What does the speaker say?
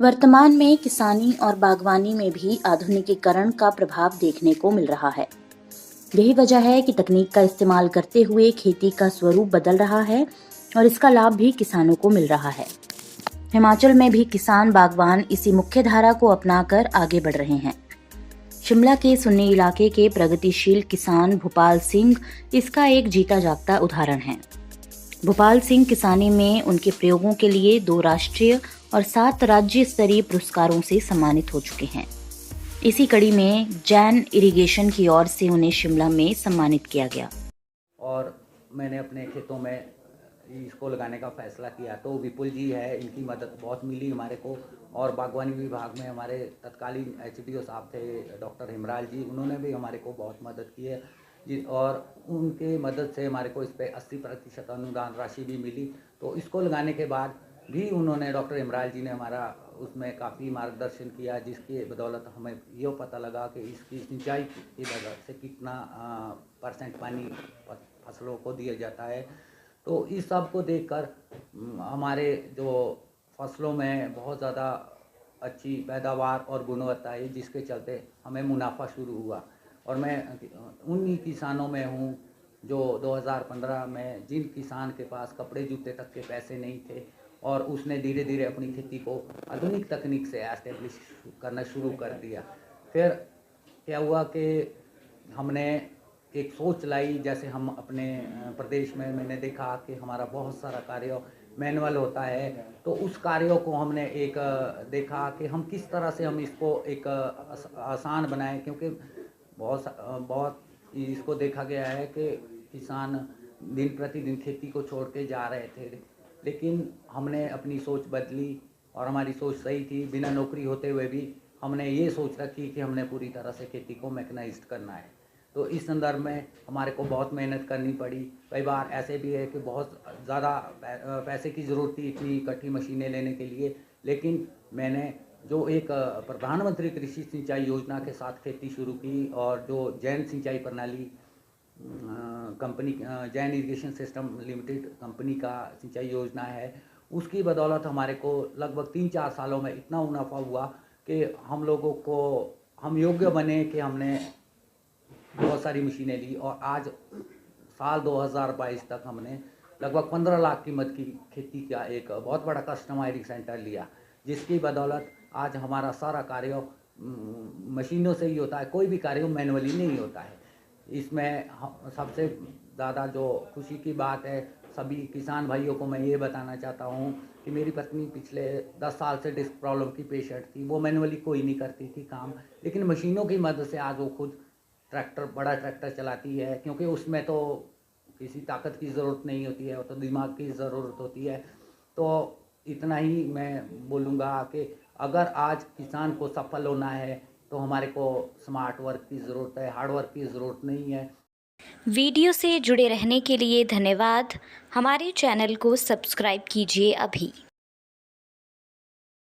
वर्तमान में किसानी और बागवानी में भी आधुनिकीकरण का प्रभाव देखने को मिल रहा है। यही वजह है कि तकनीक का इस्तेमाल करते हुए खेती का स्वरूप बदल रहा है और इसका लाभ भी किसानों को मिल रहा है। हिमाचल में भी किसान बागवान इसी मुख्य धारा को अपनाकर आगे बढ़ रहे हैं। शिमला के सुन्नी इलाके के प्रगतिशील किसान भूपाल सिंह इसका एक जीता जागता उदाहरण है। भूपाल सिंह किसानी में उनके प्रयोगों के लिए 2 राष्ट्रीय और 7 राज्य स्तरीय पुरस्कारों से सम्मानित हो चुके हैं। इसी कड़ी में जैन इरिगेशन की ओर से उन्हें शिमला में सम्मानित किया गया। और मैंने अपने खेतों में इसको लगाने का फैसला किया तो विपुल जी है, इनकी मदद बहुत मिली हमारे को। और बागवानी विभाग में हमारे तत्कालीन एचडीओ साहब थे डॉक्टर हिमराल जी, उन्होंने भी हमारे को बहुत मदद की है जी। और उनके मदद से हमारे को इस पर 80% अनुदान राशि भी मिली। तो इसको लगाने के बाद भी उन्होंने डॉक्टर हिमराल जी ने हमारा उसमें काफ़ी मार्गदर्शन किया, जिसकी बदौलत हमें ये पता लगा कि इसकी सिंचाई की वजह से कितना % पानी फसलों को दिया जाता है। तो इस सब को देखकर हमारे जो फसलों में बहुत ज़्यादा अच्छी पैदावार और गुणवत्ता है, जिसके चलते हमें मुनाफा शुरू हुआ। और मैं उन्हीं किसानों में हूँ जो 2015 में जिन किसान के पास कपड़े जूते तक के पैसे नहीं थे और उसने धीरे धीरे अपनी खेती को आधुनिक तकनीक से एस्टेब्लिश करना शुरू कर दिया। फिर क्या हुआ कि हमने एक सोच लाई, जैसे हम अपने प्रदेश में मैंने देखा कि हमारा बहुत सारा कार्य मैनुअल होता है, तो उस कार्यों को हमने एक देखा कि हम किस तरह से हम इसको एक आसान बनाएं, क्योंकि बहुत इसको देखा गया है कि किसान दिन प्रतिदिन खेती को छोड़ के जा रहे थे। लेकिन हमने अपनी सोच बदली और हमारी सोच सही थी। बिना नौकरी होते हुए भी हमने ये सोच रखी कि हमने पूरी तरह से खेती को मैकेनाइज्ड करना है। तो इस संदर्भ में हमारे को बहुत मेहनत करनी पड़ी। कई बार ऐसे भी है कि बहुत ज़्यादा पैसे की ज़रूरत थी इतनी इकट्ठी मशीनें लेने के लिए, लेकिन मैंने जो एक प्रधानमंत्री कृषि सिंचाई योजना के साथ खेती शुरू की और जो जैन सिंचाई प्रणाली company Jain irrigation system limited company का सिंचाई योजना है, उसकी बदौलत हमारे को लगभग 3-4 सालों में इतना मुनाफा हुआ कि हम लोगों को हम योग्य बने कि हमने बहुत सारी मशीनें ली। और आज साल 2022 तक हमने लगभग 15 लाख कीमत की खेती का एक बहुत बड़ा कस्टमाइजिंग सेंटर लिया, जिसकी बदौलत आज हमारा सारा कार्य मशीनों से ही होता है, कोई भी कार्य मैनुअली नहीं होता है। इसमें सबसे ज़्यादा जो खुशी की बात है, सभी किसान भाइयों को मैं ये बताना चाहता हूँ कि मेरी पत्नी पिछले 10 साल से डिस्क प्रॉब्लम की पेशेंट थी। वो मैनुअली कोई नहीं करती थी काम, लेकिन मशीनों की मदद से आज वो खुद बड़ा ट्रैक्टर चलाती है, क्योंकि उसमें तो किसी ताकत की ज़रूरत नहीं होती है, वो तो दिमाग की ज़रूरत होती है। तो इतना ही मैं बोलूँगा कि अगर आज किसान को सफल होना है तो हमारे को स्मार्ट वर्क की ज़रूरत है, हार्ड वर्क की ज़रूरत नहीं है। वीडियो से जुड़े रहने के लिए धन्यवाद। हमारे चैनल को सब्सक्राइब कीजिए अभी।